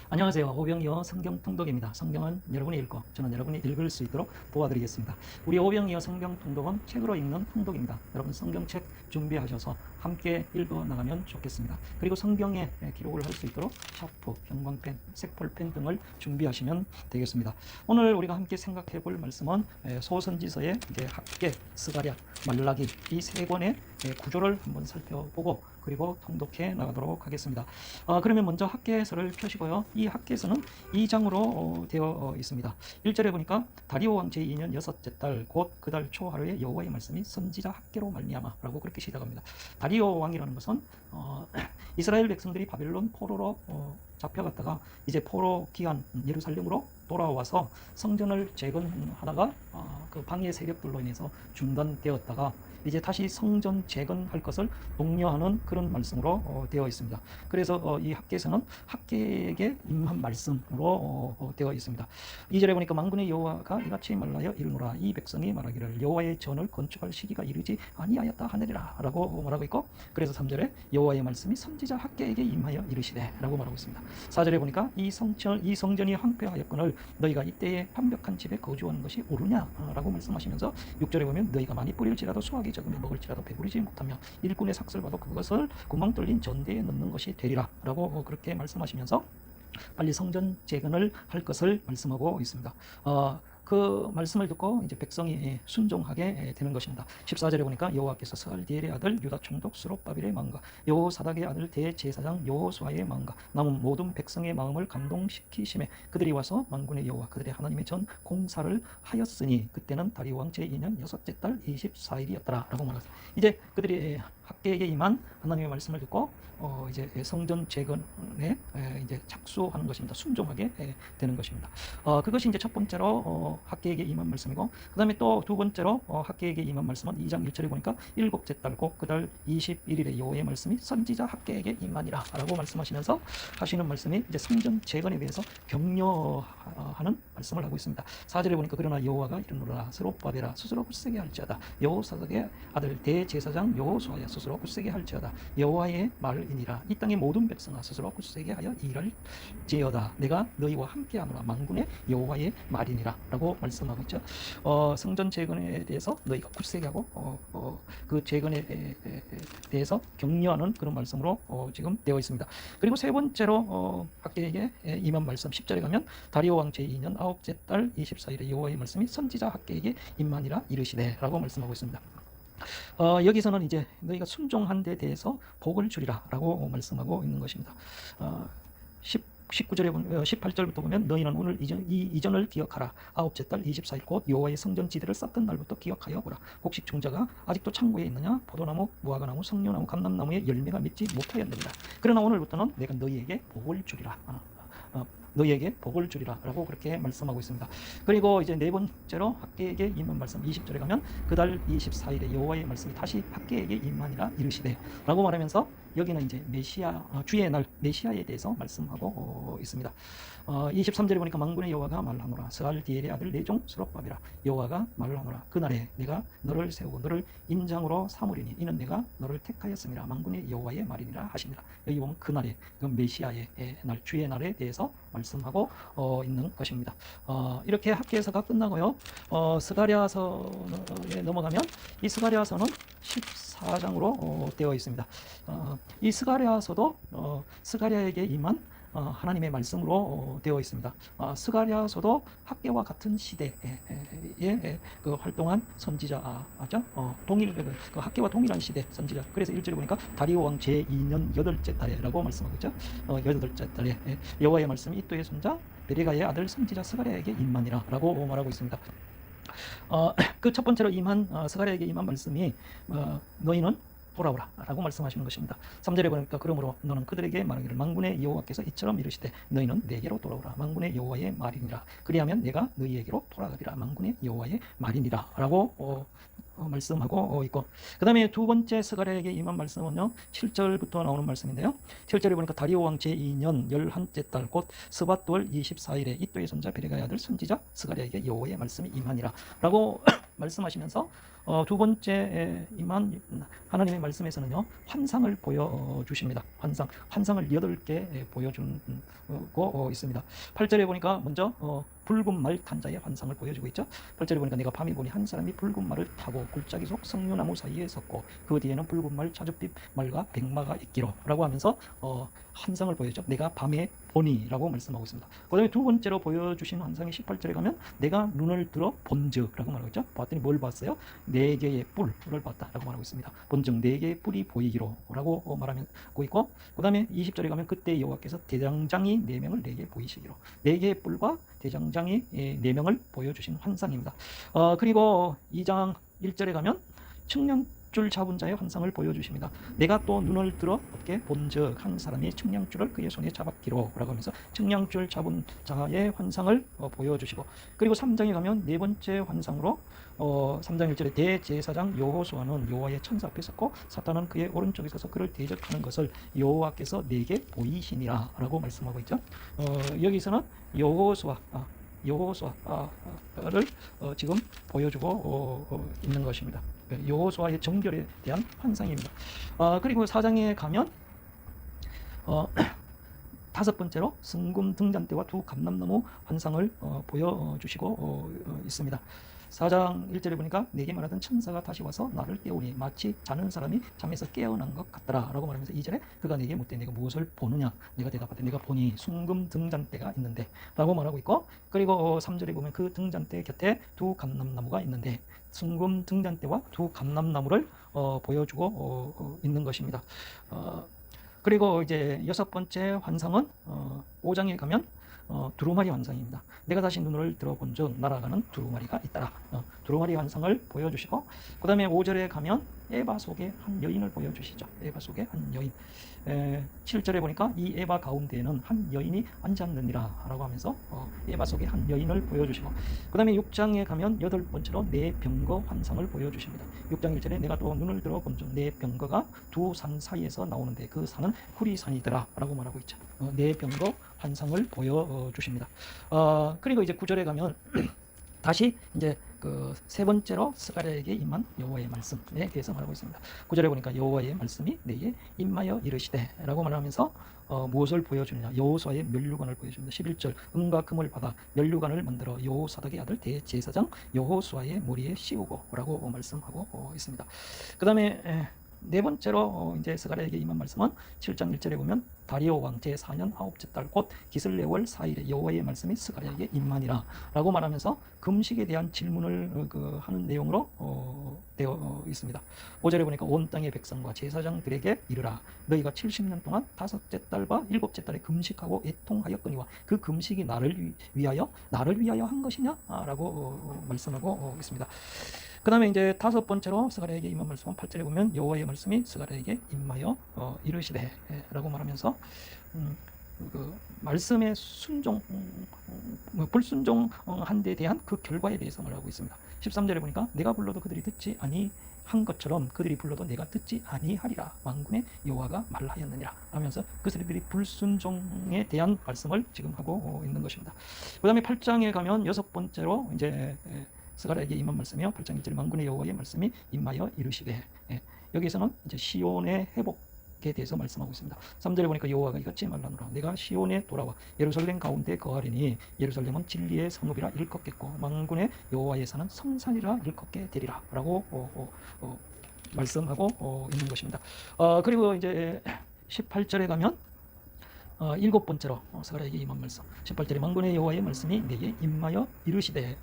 안녕하세요. 오병이어 성경 통독입니다. 성경은 여러분이 읽고 저는 여러분이 읽을 수 있도록 도와드리겠습니다. 우리 오병이어 성경 통독은 책으로 읽는 통독입니다. 여러분 성경책 준비하셔서 함께 읽어 나가면 좋겠습니다. 그리고 성경에 기록을 할 수 있도록 샤프, 형광펜, 색볼펜 등을 준비하시면 되겠습니다. 오늘 우리가 함께 생각해 볼 말씀은 소선지서의 학개, 스가랴, 말라기 이 세 권의 구조를 한번 살펴보고 그리고 통독해 나가도록 하겠습니다. 그러면 먼저 학개서를 펴시고요. 이 학개서는 2장으로 되어 있습니다. 1절에 보니까 다리오 왕 제2년 여섯째 달 곧 그 달 초하루에 여호와의 말씀이 선지자 학개로 말미암아 라고 그렇게 시작합니다. 다리오 왕이라는 것은 이스라엘 백성들이 바벨론 포로로 잡혀갔다가 이제 포로 기한 예루살렘으로 돌아와서 성전을 재건하다가 그 방해 세력들로 인해서 중단되었다가 이제 다시 성전 재건할 것을 독려하는 그런 말씀으로 되어 있습니다. 그래서 이 학개서는 학개에게 임한 말씀으로 되어 있습니다. 2절에 보니까 만군의 여호와가 이같이 말하여 이르노라 이 백성이 말하기를 여호와의 전을 건축할 시기가 이르지 아니하였다 하느니라 라고 말하고 있고, 그래서 3절에 여호와의 말씀이 선지자 학개에게 임하여 이르시되 라고 말하고 있습니다. 4절에 보니까 이 성전이 황폐하였거늘 너희가 이때에 완벽한 집에 거주하는 것이 옳으냐 라고 말씀하시면서 6절에 보면 너희가 많이 뿌릴지라도 수확이 적으면 먹을지라도 배부르지 못하며 일꾼의 삭슬 봐도 그것을 구멍 뚫린 전대에 넣는 것이 되리라 라고 그렇게 말씀하시면서 빨리 성전 재건을 할 것을 말씀하고 있습니다. 그 말씀을 듣고 이제 백성이 순종하게 되는 것입니다. 14절에 보니까 여호와께서 스알디엘의 아들 유다 총독 스룹바벨의 마음과 여호사닥의 아들 대제사장 여호수아의 마음과 남은 모든 백성의 마음을 감동시키심에 그들이 와서 만군의 여호와 그들의 하나님의 전 공사를 하였으니 그때는 다리오 왕 제2년 여섯째 달 24일이었더라 라고 말합니다. 이제 그들이 학개에게 임한 하나님의 말씀을 듣고 이제 성전 재건에 이제 착수하는 것입니다. 순종하게 되는 것입니다. 그것이 이제 첫 번째로 학개에게 임한 말씀이고, 그 다음에 또 두 번째로 학개에게 임한 말씀은 2장 1절에 보니까 일곱째 달 곧 그 달 21일에 여호와의 말씀이 선지자 학개에게 임하니라 라고 말씀하시면서 하시는 말씀이 이제 성전 재건에 대해서 격려하는 말씀을 하고 있습니다. 4절에 보니까 그러나 여호와가 이르노라 스룹바벨아 스스로 굳세게 할지어다 여호사닥의 아들 대제사장 여호수아야 스스로 굳세게 할지어다 여호와의 말이니라 이 땅의 모든 백성아 스스로 굳세게 하여 일할지어다 내가 너희와 함께하노라 만군의 여호와의 말이니라 라고 말씀하고 있죠. 성전 재건에 대해서 너희가 굳세게 하고 그 재건에 대해서 격려하는 그런 말씀으로 지금 되어 있습니다. 그리고 세 번째로 학개에게 임한 말씀 10절에 가면 다리오 왕 제2년 9째 달 24일에 여호와의 말씀이 선지자 학개에게 임하니라 이르시되 라고 말씀하고 있습니다. 여기서는 이제 너희가 순종한 데 대해서 복을 주리라 라고 말씀하고 있는 것입니다. 19절에 18절부터 보면 너희는 오늘 이전을 기억하라. 9째 달 24일 곧 여호와의 성전 지대를 쌓던 날부터 기억하여 보라. 곡식 종자가 아직도 창고에 있느냐? 포도나무, 무화과나무, 석류나무, 감람나무에 열매가 맺지 못하였느니라. 그러나 오늘부터는 내가 너희에게 복을 주리라. 너희에게 복을 주리라 라고 그렇게 말씀하고 있습니다. 그리고 이제 네 번째로 학개에게 임한 말씀 20절에 가면 그 달 24일에 여호와의 말씀이 다시 학개에게 임하니라 이르시되 라고 말하면서 여기는 이제 메시아 주의 날 메시아에 대해서 말씀하고 있습니다. 23절에 보니까 만군의 여호와가 말하노라 스알디엘의 아들 내 종 스룹바벨아 여호와가 말하노라 그날에 내가 너를 세우고 너를 인장으로 삼으리니 이는 내가 너를 택하였음이라 만군의 여호와의 말이니라 하시니라. 여기 보면 그날에 그 메시아의 날 주의 날에 대해서 말씀하고 있는 것입니다. 이렇게 학개서가 끝나고요. 스가랴서에 넘어가면 이 스가랴서는 14장으로 되어 있습니다. 이 스가랴서도 스가랴에게 임한 하나님의 말씀으로 되어 있습니다. 스가랴서도 학개와 같은 시대에 그 활동한 선지자죠. 동일 그 학개와 동일한 시대 선지자. 그래서 1절에 보니까 다리오 왕 제2년 8째 달에라고 말씀하고 있죠. 8째 달에 여호와의 말씀이 이또의 손자 베레가의 아들 선지자 스가랴에게 임하니라 라고 말하고 있습니다. 그 첫 번째로 임한 스가랴에게 임한 말씀이 너희는 돌아오라 라고 말씀하시는 것입니다. 3절에 보니까 그러므로 너는 그들에게 말하기를 만군의 여호와께서 이처럼 이르시되 너희는 내게로 돌아오라 만군의 여호와의 말이니라 그리하면 내가 너희에게로 돌아가리라 만군의 여호와의 말이니라 라고 말씀하고 있고, 그 다음에 두 번째 스가랴에게 임한 말씀은요 7절부터 나오는 말씀인데요. 7절에 보니까 다리오 왕 제2년 11째 달 곧 스밧돌 24일에 이또의 손자 베레가의 아들 선지자 스가랴에게 여호와의 말씀이 임하니라 라고 말씀하시면서 두 번째 임한 하나님의 말씀에서는요, 환상을 보여주십니다. 환상을 8개 보여주고 있습니다. 8절에 보니까 먼저 붉은 말 탄 자의 환상을 보여주고 있죠. 8절에 보니까 내가 밤에 보니 한 사람이 붉은 말을 타고 골짜기 속 석류나무 사이에 섰고 그 뒤에는 붉은 말 자줏빛 말과 백마가 있기로 라고 하면서 환상을 보여주죠. 내가 밤에 보니 라고 말씀하고 있습니다. 그 다음에 두 번째로 보여주신 환상이 18절에 가면 내가 눈을 들어 본즉 라고 말하고 있죠. 봤더니 뭘 봤어요? 4개의 뿔을 봤다 라고 말하고 있습니다. 본즉 4개의 뿔이 보이기로 라고 말하고 있고, 그 다음에 20절에 가면 그때 여호와께서 대장장이 4명을 내게 보이시기로, 4개의 뿔과 대장장이 4명을 보여주신 환상입니다. 그리고 2장 1절에 가면 측량줄 잡은 자의 환상을 보여주십니다. 내가 또 눈을 들어 어떻게 본즉 한 사람이 측량줄을 그의 손에 잡았기로 라고 하면서 측량줄 잡은 자의 환상을 보여주시고, 그리고 3장에 가면 네 번째 환상으로 3장 1절에 대제사장 여호수아는 여호와의 천사 앞에 섰고 사탄은 그의 오른쪽에 서서 그를 대적하는 것을 여호와께서 내게 보이시니라 라고 말씀하고 있죠. 여기서는 여호수아를 지금 보여주고 있는 것입니다. 여호수아의 정결에 대한 환상입니다. 그리고 4장에 가면 다섯 번째로 승금 등잔대와 두 감람나무 환상을 보여주시고 있습니다. 4장 1절에 보니까 내게 말하던 천사가 다시 와서 나를 깨우니 마치 자는 사람이 잠에서 깨어난 것 같더라 라고 말하면서 2절에 그가 내게 묻되 내가 무엇을 보느냐, 내가 대답하되 내가 보니 순금 등잔대가 있는데 라고 말하고 있고, 그리고 3절에 보면 그 등잔대 곁에 두 감람나무가 있는데 순금 등잔대와 두 감람나무를 보여주고 있는 것입니다. 그리고 이제 여섯 번째 환상은 5장에 가면 두루마리 환상입니다. 내가 다시 눈을 들어본 즉 날아가는 두루마리가 있더라. 두루마리 환상을 보여주시고, 그 다음에 5절에 가면 에바 속에 한 여인을 보여주시죠. 에바 속에 한 여인. 7절에 보니까 이 에바 가운데에는 한 여인이 앉았느니라 라고 하면서 에바 속에 한 여인을 보여주시고, 그 다음에 6장에 가면 여덟 번째로 네 병거 환상을 보여주십니다. 6장 1절에 내가 또 눈을 들어본 즉 네 병거가 두 산 사이에서 나오는데 그 산은 후리산이더라 라고 말하고 있죠. 네 병거 환상을 보여주십니다. 그리고 이제 9절에 가면 다시 이제 그 세 번째로 스가랴에게 임한 여호와의 말씀에 대해서 말하고 있습니다. 9절에 보니까 여호와의 말씀이 내게 임하여 이르시되 라고 말하면서 무엇을 보여주느냐, 여호수아의 면류관을 보여줍니다. 11절 은과 금을 받아 면류관을 만들어 여호사닥의 아들 대제사장 여호수아의 머리에 씌우고 라고 말씀하고 있습니다. 그 다음에 네 번째로 이제 스가랴에게 임한 말씀은 7장 1절에 보면 다리오 왕 제4년 9째 달 곧 기슬레월 4일에 여호와의 말씀이 스가랴에게 임하니라 라고 말하면서 금식에 대한 질문을 하는 내용으로 되어 있습니다. 5절에 보니까 온 땅의 백성과 제사장들에게 이르라, 너희가 70년 동안 5째 달과 7째 달에 금식하고 애통하였거니와 그 금식이 나를 위하여 한 것이냐 라고 말씀하고 있습니다. 그 다음에 이제 다섯 번째로 스가랴에게 임한 말씀은 8절에 보면 여호와의 말씀이 스가랴에게 임하여 이르시되 라고 말하면서 그 말씀의 불순종한 데 대한 그 결과에 대해서 말하고 있습니다. 13절에 보니까 내가 불러도 그들이 듣지 아니한 것처럼 그들이 불러도 내가 듣지 아니하리라 만군의 여호와가 말하였느니라 하면서 그들이 불순종에 대한 말씀을 지금 하고 있는 것입니다. 그 다음에 8장에 가면 여섯 번째로 이제 스가랴에게 임한 말씀이요. 8장 1절 만군의 여호와의 말씀이 임하여 이르시되, 여기서는 이제 시온의 회복에 대해서 말씀하고 있습니다. 3절에 보니까 여호와가 이같이 말하노라, 내가 시온에 돌아와 예루살렘 가운데 거하리니 예루살렘은 진리의 성읍이라 일컫겠고 만군의 여호와의 산은 성산이라 일컫게 되리라 라고 말씀하고 있는 것입니다. 그리고 이제 18절에 가면 일곱 번째로 스가랴에게 임한 말씀 18절에 만군의 여호와의 말씀이 내게 임하여 이르시되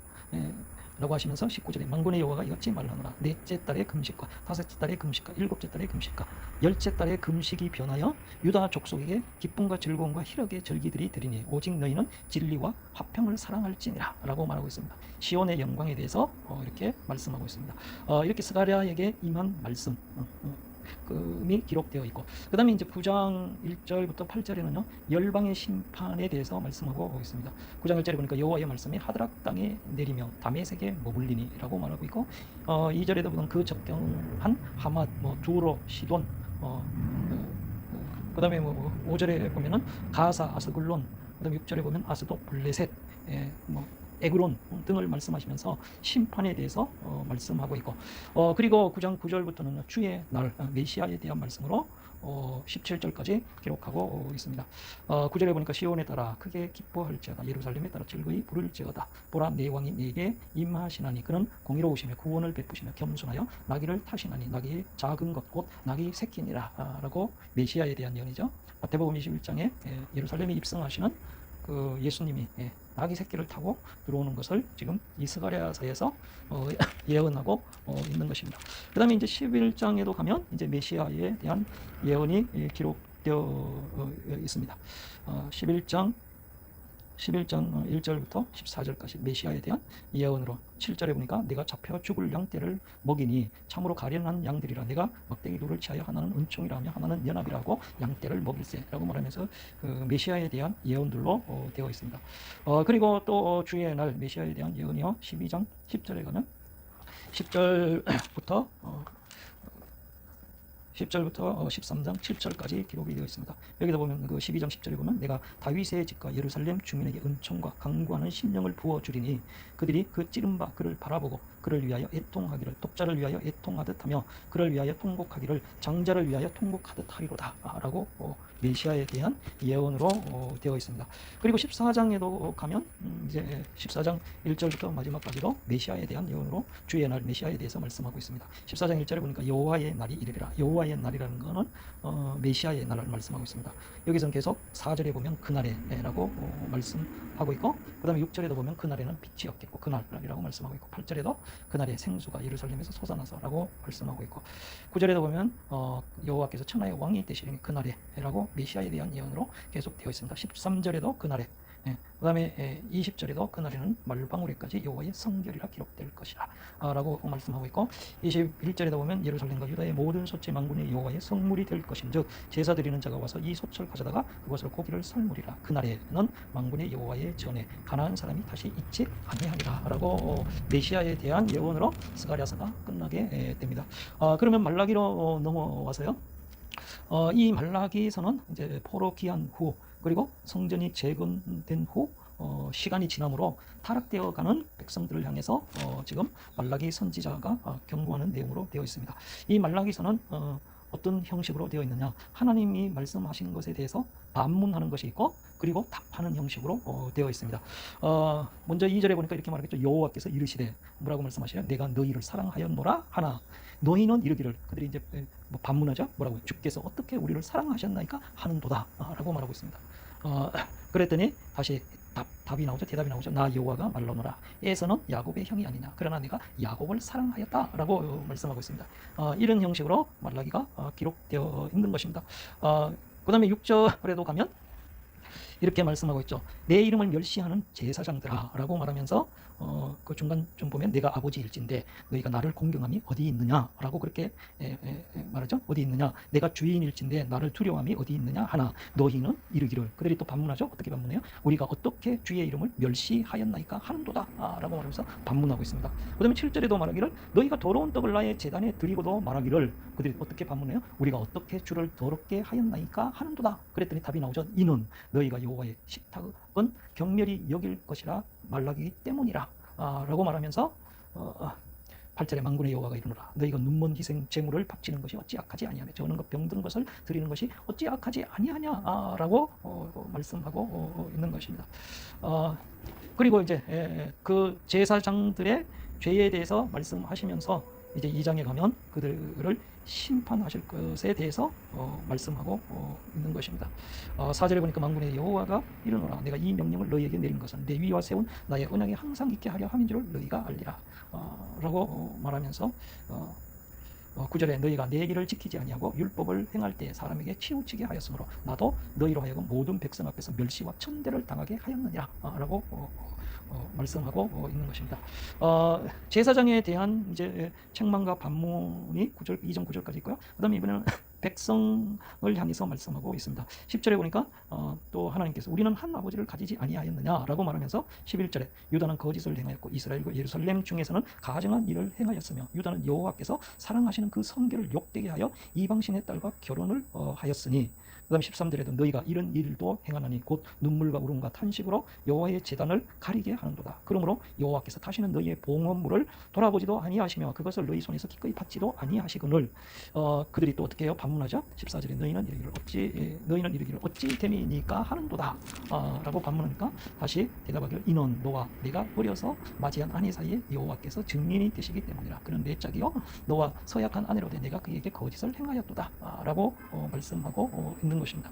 라고 하시면서 19절에 만군의 여호와가 이같이 말하노라, 넷째 달의 금식과 다섯째 달의 금식과 일곱째 달의 금식과 열째 달의 금식이 변하여 유다 족속에게 기쁨과 즐거움과 희락의 절기들이 되리니 오직 너희는 진리와 화평을 사랑할지니라 라고 말하고 있습니다. 시온의 영광에 대해서 이렇게 말씀하고 있습니다. 이렇게 스가랴에게 임한 말씀 이 기록되어 있고, 그 다음에 이제 9장 1절부터 8절에는요 열방의 심판에 대해서 말씀하고 있습니다. 9장 1절에 보니까 여호와의 말씀이 하드락 땅에 내리며 다메섹에 머물리니 라고 말하고 있고, 2절에도 보면 그 적경한 하맛, 두로, 시돈, 그 다음에 5절에 보면은 가사, 아스글론, 그 다음에 6절에 보면 아스도, 블레셋, 에그론 등을 말씀하시면서 심판에 대해서 말씀하고 있고, 그리고 9장 9절부터는 주의 날 메시아에 대한 말씀으로 17절까지 기록하고 있습니다. 9절에 보니까 시온에 따라 크게 기뻐할지어다, 예루살렘에 따라 즐거이 부를지어다. 보라, 내 왕이 내게 임하시나니 그는 공의로우시며 구원을 베푸시며 겸손하여 나귀를 타시나니 나귀의 작은 것 곧 나귀 새끼니라 라고 메시아에 대한 예언이죠. 마태복음 21장에 예루살렘에 입성하시는 그 예수님이 나귀 새끼를 타고 들어오는 것을 지금 이 스가랴서에서 예언하고 있는 것입니다. 그 다음에 이제 11장에도 가면 이제 메시아에 대한 예언이 기록되어 있습니다. 11장 1절부터 14절까지 메시아에 대한 예언으로 7절에 보니까 내가 잡혀 죽을 양떼를 먹이니 참으로 가련한 양들이라. 내가 막대기 둘을 취하여 하나는 은총이라며 하나는 연합이라고 양떼를 먹일세 라고 말하면서 그 메시아에 대한 예언들로 되어 있습니다. 그리고 또 주의 날 메시아에 대한 예언이요, 12장 10절에 가면 10절부터 13장 7절까지 기록이 되어 있습니다. 여기다 보면 그 12장 10절에 보면 내가 다윗의 집과 예루살렘 주민에게 은총과 강구하는 심령을 부어주리니 그들이 그 찌른 바 그를 바라보고 그를 위하여 애통하기를 독자를 위하여 애통하듯 하며 그를 위하여 통곡하기를 장자를 위하여 통곡하듯 하리로다 라고 메시아에 대한 예언으로 되어 있습니다. 그리고 14장에도 가면 이제 14장 1절부터 마지막까지도 메시아에 대한 예언으로 주의 날 메시아에 대해서 말씀하고 있습니다. 14장 1절에 보니까 여호와의 날이 이르리라. 여호와의 날이라는 것은 메시아의 날을 말씀하고 있습니다. 여기서는 계속 4절에 보면 그날에라고 말씀하고 있고, 그 다음에 6절에도 보면 그날에는 빛이 없겠고 그날이라고 말씀하고 있고, 8절에도 그날에 생수가 예루살렘에서 솟아나서라고 말씀하고 있고, 9절에도 보면 여호와께서 천하의 왕이 되시리니 그날에라고 메시아에 대한 예언으로 계속 되어 있습니다. 13절에도 그날에, 그 다음에 20절에도 그날에는 말방울에까지 여호와의 성결이라 기록될 것이라 라고 말씀하고 있고, 21절에도 보면 예루살렘과 유다의 모든 소재 만군의 여호와의 성물이 될 것인즉 제사 드리는 자가 와서 이 솥을 가져다가 그것을 고기를 삶으리라. 그날에는 만군의 여호와의 전에 가나안 사람이 다시 있지 아니하리라 라고 메시아에 대한 예언으로 스가랴서가 끝나게 됩니다. 그러면 말라기로 넘어와서요, 이 말라기서는 이제 포로 귀환 후 그리고 성전이 재건된 후 시간이 지남으로 타락되어 가는 백성들을 향해서 지금 말라기 선지자가 경고하는 내용으로 되어 있습니다. 이 말라기서는 어떤 형식으로 되어 있느냐, 하나님이 말씀하신 것에 대해서 반문하는 것이 있고 그리고 답하는 형식으로 되어 있습니다. 먼저 2절에 보니까 이렇게 말하겠죠. 여호와께서 이르시되 뭐라고 말씀하시냐, 내가 너희를 사랑하였노라 하나 너희는 이르기를, 그들이 이제 반문하죠. 뭐라고, 주께서 어떻게 우리를 사랑하셨나이까 하는도다 라고 말하고 있습니다. 그랬더니 다시 답이 나오죠. 대답이 나오죠. 나 여호와가 말로노라. 에서는 야곱의 형이 아니냐, 그러나 내가 야곱을 사랑하였다 라고 말씀하고 있습니다. 이런 형식으로 말라기가 기록되어 있는 것입니다. 그 다음에 6절에도 가면 이렇게 말씀하고 있죠. 내 이름을 멸시하는 제사장들아 라고 말하면서 그 중간 좀 보면 내가 아버지일진데 너희가 나를 공경함이 어디 있느냐 라고 그렇게 말하죠. 어디 있느냐, 내가 주인일진데 나를 두려워함이 어디 있느냐 하나 너희는 이르기를, 그들이 또 반문하죠. 어떻게 반문해요? 우리가 어떻게 주의 이름을 멸시하였나이까 하는도다 라고 말하면서 반문하고 있습니다. 그 다음에 7절에도 말하기를 너희가 더러운 떡을 나의 제단에 드리고도 말하기를, 그들이 어떻게 반문해요? 우리가 어떻게 주를 더럽게 하였나이까 하는도다. 그랬더니 답이 나오죠. 이는 너희가 여호와의 식탁은 경멸히 여길 것이라 말라기 때문이라 라고 말하면서 8절에 만군의 여호와가 이르노라. 너희가 눈먼 희생 제물을 바치는 것이 어찌 악하지 아니하며 저는 것 병든 것을 드리는 것이 어찌 악하지 아니하냐 라고 말씀하고 있는 것입니다. 그리고 이제 그 제사장들의 죄에 대해서 말씀하시면서 이제 2장에 가면 그들을 심판하실 것에 대해서 말씀하고 있는 것입니다. 4절에 보니까 만군의 여호와가 이르노라. 내가 이 명령을 너희에게 내린 것은 내 위와 세운 나의 언약이 항상 있게 하려 함인 줄 너희가 알리라 라고 말하면서 9절에 너희가 내 길을 지키지 아니하고 율법을 행할 때 사람에게 치우치게 하였으므로 나도 너희로 하여금 모든 백성 앞에서 멸시와 천대를 당하게 하였느니라 라고 말씀하고 있는 것입니다. 제사장에 대한 이제 책망과 반문이 9절, 2장 9절까지 있고요. 그 다음에 이번에는 백성을 향해서 말씀하고 있습니다. 10절에 보니까 또 하나님께서 우리는 한 아버지를 가지지 아니하였느냐라고 말하면서 11절에 유다는 거짓을 행하였고 이스라엘과 예루살렘 중에서는 가증한 일을 행하였으며 유다는 여호와께서 사랑하시는 그 성결을 욕되게 하여 이방신의 딸과 결혼을 하였으니 다음에 13절에도 너희가 이런 일도 행하나니 곧 눈물과 울음과 탄식으로 여호와의 제단을 가리게 하는도다. 그러므로 여호와께서 다시는 너희의 봉헌물을 돌아보지도 아니하시며 그것을 너희 손에서 기꺼이 받지도 아니하시거늘. 그들이 또 어떻게 해요? 반문하죠. 14절에 너희는 이르기를 어찌 됨이니까 하는도다 라고 반문하니까 다시 대답하기를 이는 너와 내가 어려서 맞이한 아내 사이에 여호와께서 증인이 되시기 때문이라. 그는 내 짝이요 너와 서약한 아내로 돼 내가 그에게 거짓을 행하였도다 라고 말씀하고 있는 것입니다.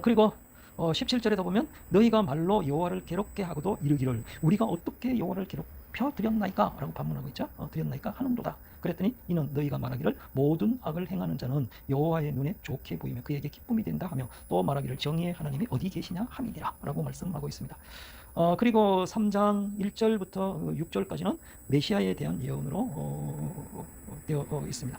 그리고 17절에도 보면 너희가 말로 여호와를 괴롭게 하고도 이르기를 우리가 어떻게 여호와를 괴롭혀 드렸나이까 라고 반문하고 있죠. 드렸나이까 하는도다. 그랬더니 이는 너희가 말하기를 모든 악을 행하는 자는 여호와의 눈에 좋게 보이며 그에게 기쁨이 된다 하며 또 말하기를 정의의 하나님이 어디 계시냐 함이니라 라고 말씀하고 있습니다. 그리고 3장 1절부터 6절까지는 메시아에 대한 예언으로 되어 있습니다.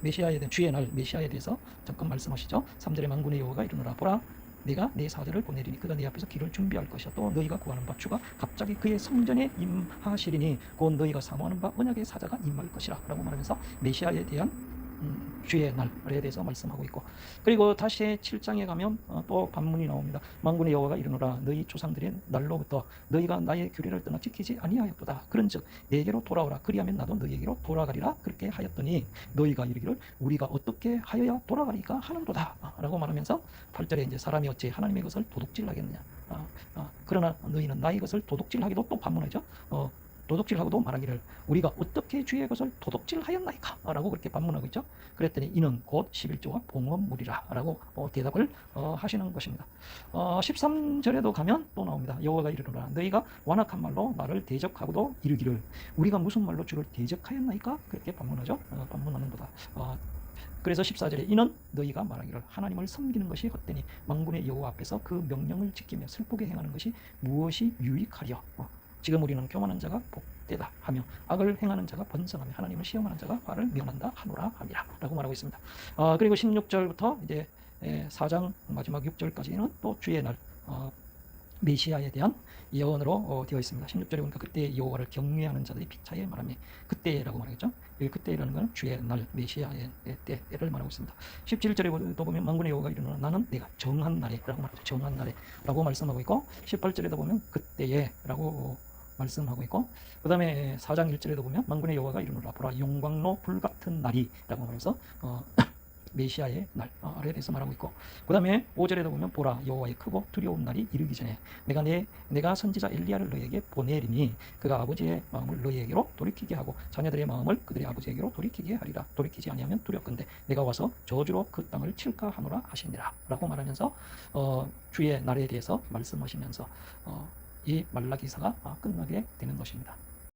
메시아에 대한 주의 날 메시아에 대해서 잠깐 말씀하시죠. 3절에 만군의 여호와가 이르노라 보라 내가 내 사자를 보내리니 그가 내 앞에서 길을 준비할 것이야. 또 너희가 구하는 바 주가 갑자기 그의 성전에 임하시리니 곧 너희가 사모하는 바 언약의 사자가 임할 것이라 라고 말하면서 메시아에 대한 주의 날에 대해서 말씀하고 있고, 그리고 다시 7장에 가면 또 반문이 나옵니다. 만군의 여호와가 이르노라 너희 조상들의 날로부터 너희가 나의 규례를 떠나 지키지 아니하였도다. 그런즉 내게로 돌아오라 그리하면 나도 너희에게로 돌아가리라. 그렇게 하였더니 너희가 이르기를 우리가 어떻게 하여야 돌아가리까 하는도다 라고 말하면서 8절에 이제 사람이 어찌 하나님의 것을 도둑질하겠느냐. 그러나 너희는 나의 것을 도둑질하기도 또 반문하죠. 도둑질하고도 말하기를 우리가 어떻게 주의 것을 도둑질하였나이까 라고 그렇게 반문하고 있죠. 그랬더니 이는 곧 11조와 봉헌물이라 라고 대답을 하시는 것입니다. 13절에도 가면 또 나옵니다. 여호와가 이르노라 너희가 완악한 말로 나를 대적하고도 이르기를 우리가 무슨 말로 주를 대적하였나이까 그렇게 반문하죠. 반문하는도다. 그래서 14절에 이는 너희가 말하기를 하나님을 섬기는 것이 헛되니 만군의 여호와 앞에서 그 명령을 지키며 슬프게 행하는 것이 무엇이 유익하려. 지금 우리는 교만한 자가 복되다 하며 악을 행하는 자가 번성하며 하나님을 시험하는 자가 화를 면한다 하노라 함이라 라고 말하고 있습니다. 그리고 16절부터 이제 4장 마지막 6절까지는 또 주의 날 메시아에 대한 예언으로 되어 있습니다. 16절에 보니까 그때 여호와를 경외하는 자들이 피차에 말하며 그때라고 말하겠죠. 그때라는 것은 주의 날 메시아의 때를 말하고 있습니다. 17절에 보면 만군의 여호와가 이르노라 나는 내가 정한 날에라고 말하죠. 정한 날에라고 말씀하고 있고 18절에도 보면 그때에라고 말씀하고 있고, 그 다음에 4장 1절에도 보면 만군의 여호와가 이르노라 보라 영광로 불같은 날이라고 말해서 메시아의 날에 대해서 말하고 있고, 그 다음에 5절에도 보면 보라 여호와의 크고 두려운 날이 이르기 전에 내가 선지자 엘리야를 너희에게 보내리니 그가 아버지의 마음을 너희에게로 돌이키게 하고 자녀들의 마음을 그들의 아버지에게로 돌이키게 하리라. 돌이키지 아니하면 두렵건대 내가 와서 저주로 그 땅을 칠까 하노라 하시니라 라고 말하면서 주의 날에 대해서 말씀하시면서 이 말라기사가 끝나게 되는 것입니다.